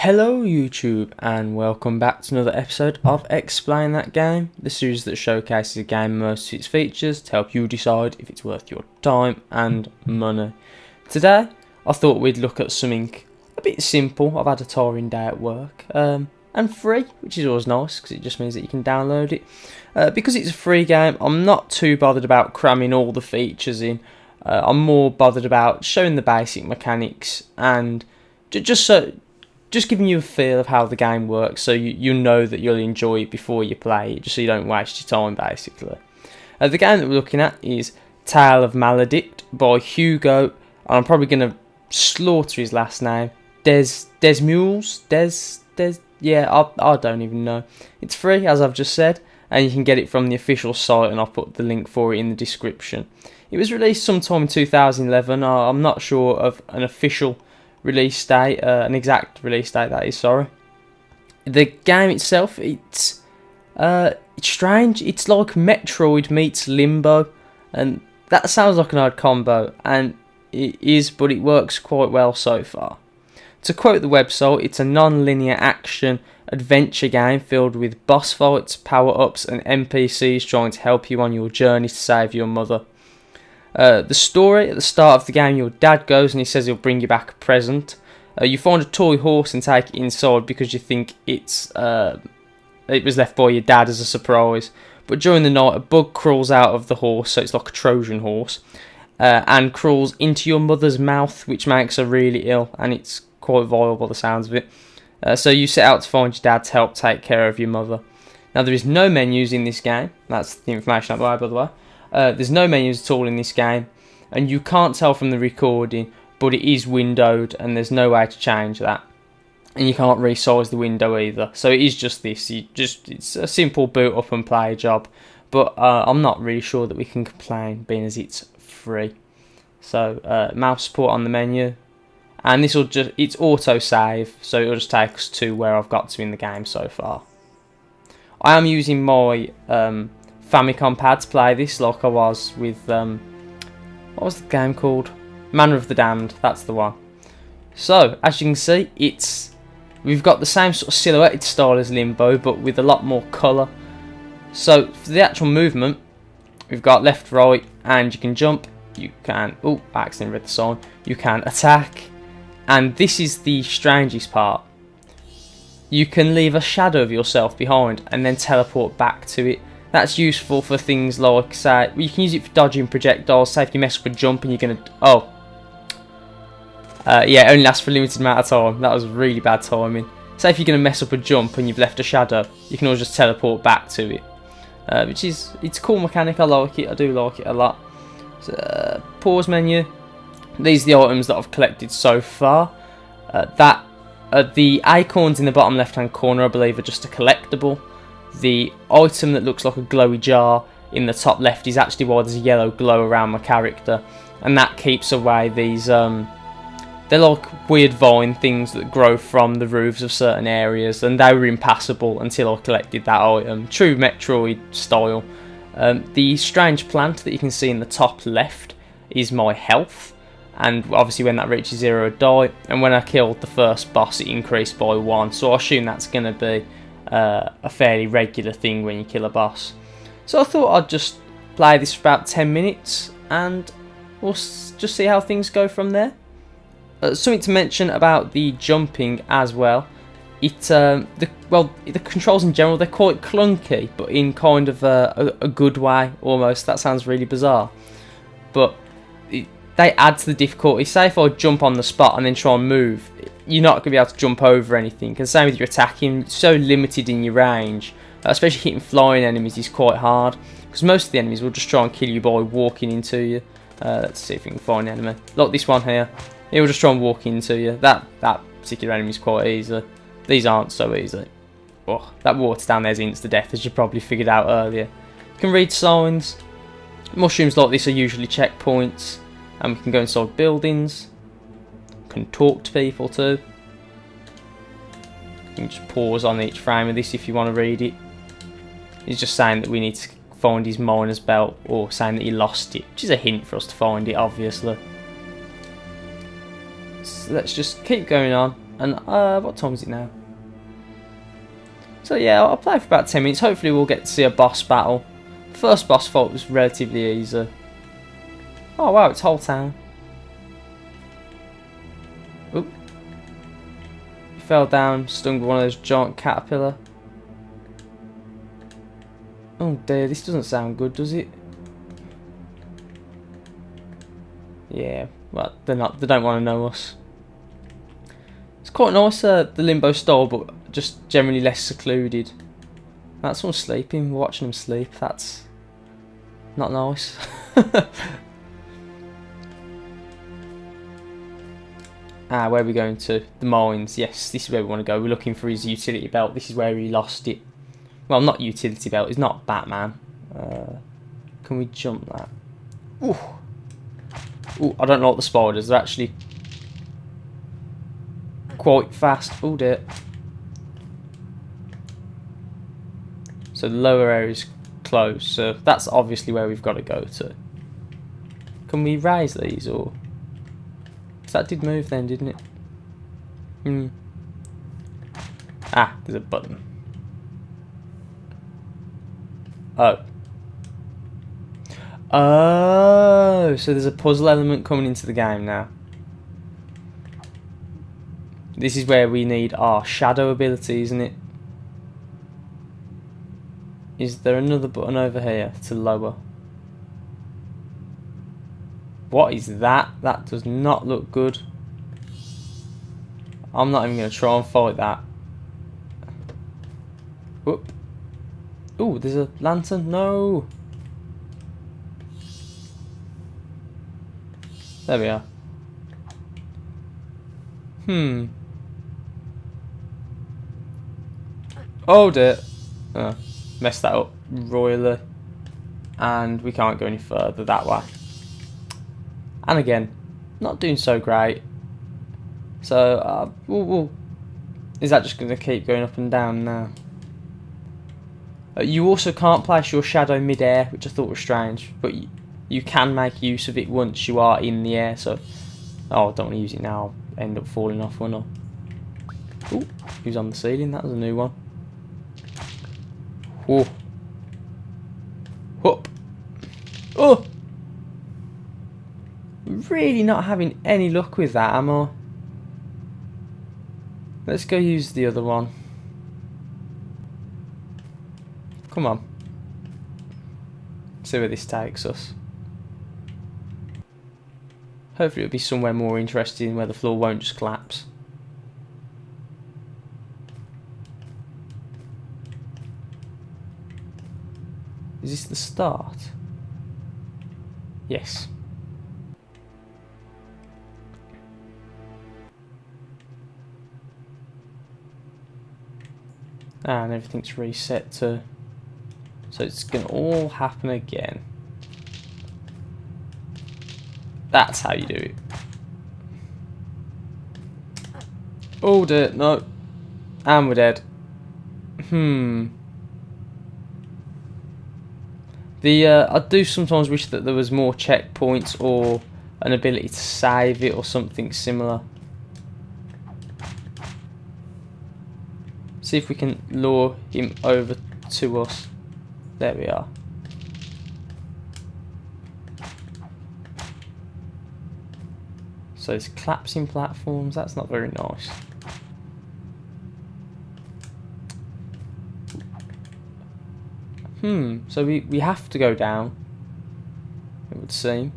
Hello YouTube and welcome back to another episode of Explain That Game, the series that showcases a game and most of its features to help you decide if it's worth your time and money. Today I thought we'd look at something a bit simple. I've had a tiring day at work and free, which is always nice because it just means that you can download it. Because it's a free game, I'm not too bothered about cramming all the features in. I'm more bothered about showing the basic mechanics and just giving you a feel of how the game works, so you know that you'll enjoy it before you play it, just so you don't waste your time, basically. The game that we're looking at is Tale of Maledict by Hugo, and I'm probably going to slaughter his last name. Yeah, I don't even know. It's free, as I've just said, and you can get it from the official site, and I'll put the link for it in the description. It was released sometime in 2011. I'm not sure of an official release date, an exact release date that is, sorry. The game itself, it's strange. It's like Metroid meets Limbo, and that sounds like an odd combo, and it is, but it works quite well so far. To quote the website, it's a non-linear action adventure game filled with boss fights, power-ups and NPCs trying to help you on your journey to save your mother. The story, at the start of the game, your dad goes and he says he'll bring you back a present. You find a toy horse and take it inside because you think it was left by your dad as a surprise. But during the night, a bug crawls out of the horse, so it's like a Trojan horse, and crawls into your mother's mouth, which makes her really ill, and it's quite vile by the sounds of it. So you set out to find your dad to help take care of your mother. Now, there is no menus in this game. That's the information out the way, by the way. There's no menus at all in this game, and you can't tell from the recording, but it is windowed, and there's no way to change that. And you can't resize the window either. So it is just this. It's a simple boot up and play job, but I'm not really sure that we can complain, being as it's free. So mouse support on the menu, and it's auto save, so it'll just take us to where I've got to in the game so far. I am using my Famicom pad to play this, like I was with what was the game called? Manor of the Damned. That's the one. So as you can see, we've got the same sort of silhouetted style as Limbo, but with a lot more colour. So for the actual movement, we've got left, right, and you can jump. You can I accidentally read the sign. You can attack, and this is the strangest part. You can leave a shadow of yourself behind and then teleport back to it. That's useful for things like, say, you can use it for dodging projectiles. Say if you mess up a jump and you're going to... yeah, it only lasts for a limited amount of time. That was really bad timing. Say if you're going to mess up a jump and you've left a shadow, you can always just teleport back to it. It's a cool mechanic, I like it. I do like it a lot. So, pause menu. These are the items that I've collected so far. The acorns in the bottom left hand corner, I believe, are just a collectible. The item that looks like a glowy jar in the top left is actually why there's a yellow glow around my character, and that keeps away these they're like weird vine things that grow from the roofs of certain areas, and they were impassable until I collected that item. True Metroid style. The strange plant that you can see in the top left is my health, and obviously when that reaches 0 I die, and when I killed the first boss it increased by 1, so I assume that's going to be a fairly regular thing when you kill a boss. So I thought I'd just play this for about 10 minutes and we'll just see how things go from there. Something to mention about the jumping as well. The controls in general, they're quite clunky, but in kind of a good way almost. That sounds really bizarre, but they add to the difficulty. Say if I jump on the spot and then try and move, you're not going to be able to jump over anything. And same with your attacking, it's so limited in your range. Especially hitting flying enemies is quite hard, because most of the enemies will just try and kill you by walking into you. Let's see if we can find an enemy. Like this one here, he will just try and walk into you. That particular enemy is quite easy. These aren't so easy. Oh, that water down there is insta-death, as you probably figured out earlier. You can read signs. Mushrooms like this are usually checkpoints. And we can go inside buildings. Can talk to people too. You can just pause on each frame of this if you want to read it. He's just saying that we need to find his miner's belt, or saying that he lost it, which is a hint for us to find it, obviously. So let's just keep going on. And what time is it now? So yeah, I'll play for about 10 minutes. Hopefully we'll get to see a boss battle. The first boss fight was relatively easy. Oh wow, it's whole town. Oop. He fell down, stung by one of those giant caterpillar. Oh dear, this doesn't sound good, does it? Yeah, well, they don't want to know us. It's quite nice, the Limbo style, but just generally less secluded. That's someone sleeping, we're watching them sleep. That's not nice. Where are we going to? The mines. Yes, this is where we want to go. We're looking for his utility belt. This is where he lost it. Well, not utility belt. He's not Batman. Can we jump that? Ooh. Ooh, I don't like the spiders. They're actually quite fast. Oh dear. So the lower area is closed. So that's obviously where we've got to go to. Can we raise these or? Because that did move then, didn't it? There's a button. Oh, so there's a puzzle element coming into the game now. This is where we need our shadow ability, isn't it? Is there another button over here to lower? What is that? That does not look good. I'm not even going to try and fight that. Whoop. Ooh, there's a lantern. No. There we are. Oh dear. Messed that up royally. And we can't go any further that way. And again, not doing so great. So, is that just going to keep going up and down now? You also can't place your shadow mid-air, which I thought was strange. But you can make use of it once you are in the air. So, oh, I don't want to use it now. I'll end up falling off, won't I? Ooh, who's on the ceiling? That was a new one. Whoa. Whoop. Oh! Really not having any luck with that, am I? Let's go use the other one. Come on. See where this takes us. Hopefully it'll be somewhere more interesting where the floor won't just collapse. Is this the start? Yes. And everything's reset to... So it's going to all happen again. That's how you do it. Oh dear, no. And we're dead. I do sometimes wish that there was more checkpoints or an ability to save it or something similar. See if we can lure him over to us. There we are. So it's collapsing platforms, that's not very nice. So we have to go down, it would seem.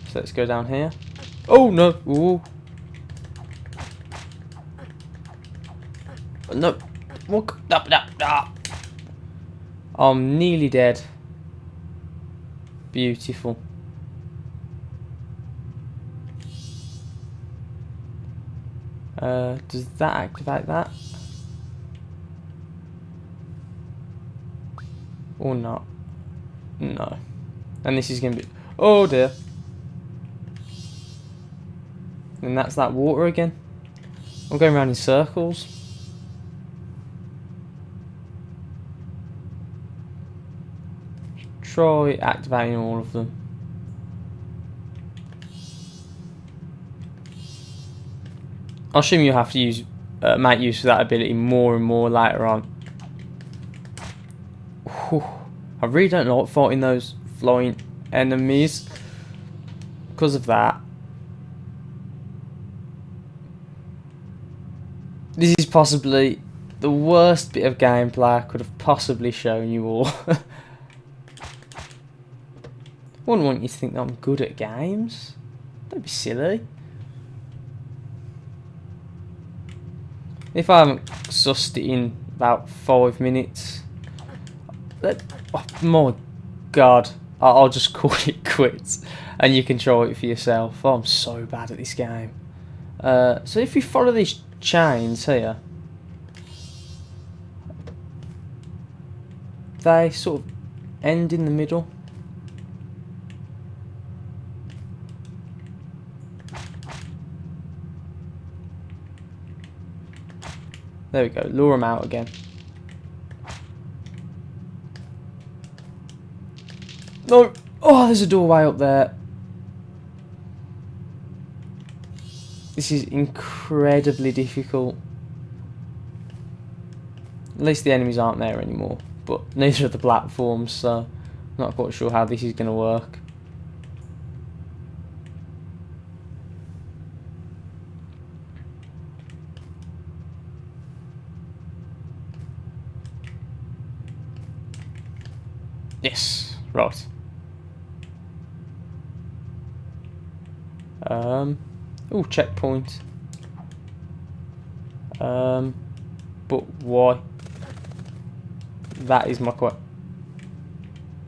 So let's go down here. Oh no! Ooh. No! Walk up, I'm nearly dead. Beautiful. Does that activate that? Or not? No. And this is going to be... Oh dear. And that's that water again. I'm going around in circles. Try activating all of them. I'll assume you have to make use of that ability more and more later on. Whew. I really don't like fighting those flying enemies because of that. This is possibly the worst bit of gameplay I could have possibly shown you all. Wouldn't want you to think that I'm good at games. Don't be silly. If I haven't sussed it in about 5 minutes, oh my god, I'll just call it quits, and you can try it for yourself. Oh, I'm so bad at this game. So if you follow these chains here, they sort of end in the middle. There we go, lure them out again. No! Oh, there's a doorway up there. This is incredibly difficult. At least the enemies aren't there anymore, but neither are the platforms, so not quite sure how this is going to work. Yes, right. Oh, checkpoint. But why? That is my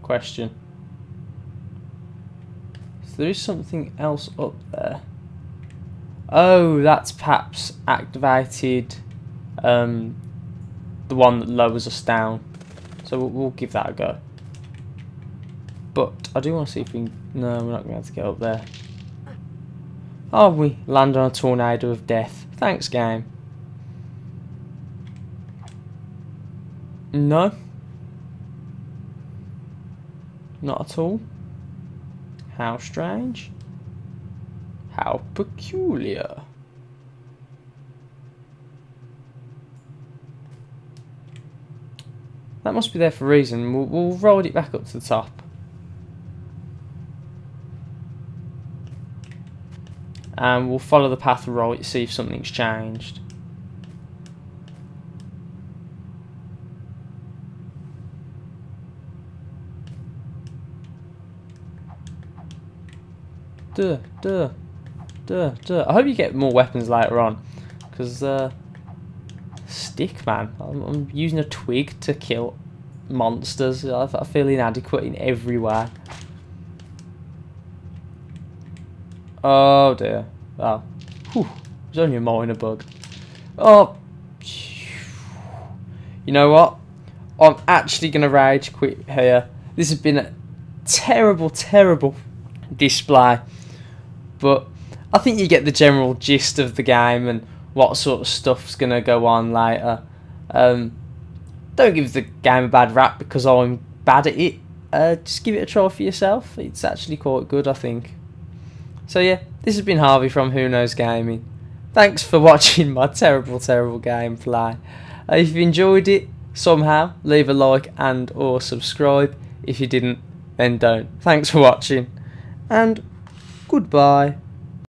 question. So there is something else up there. Oh, that's perhaps activated the one that lowers us down. So we'll give that a go. But I do want to see if we can... No, we're not going to be able to get up there. Oh, we land on a tornado of death. Thanks, game. No. Not at all. How strange. How peculiar. That must be there for a reason. We'll roll it back up to the top. And we'll follow the path right, see if something's changed. I hope you get more weapons later on, because stick man, I'm using a twig to kill monsters. I feel inadequate in every way. Oh dear. Oh. Whew. It was only a minor bug. Oh. You know what? I'm actually going to rage quit here. This has been a terrible, terrible display. But I think you get the general gist of the game and what sort of stuff's going to go on later. Don't give the game a bad rap because I'm bad at it. Just give it a try for yourself. It's actually quite good, I think. So yeah, this has been Harvey from WhoKnowsGaming. Thanks for watching my terrible, terrible gameplay. If you enjoyed it somehow, leave a like and or subscribe. If you didn't, then don't. Thanks for watching, and goodbye.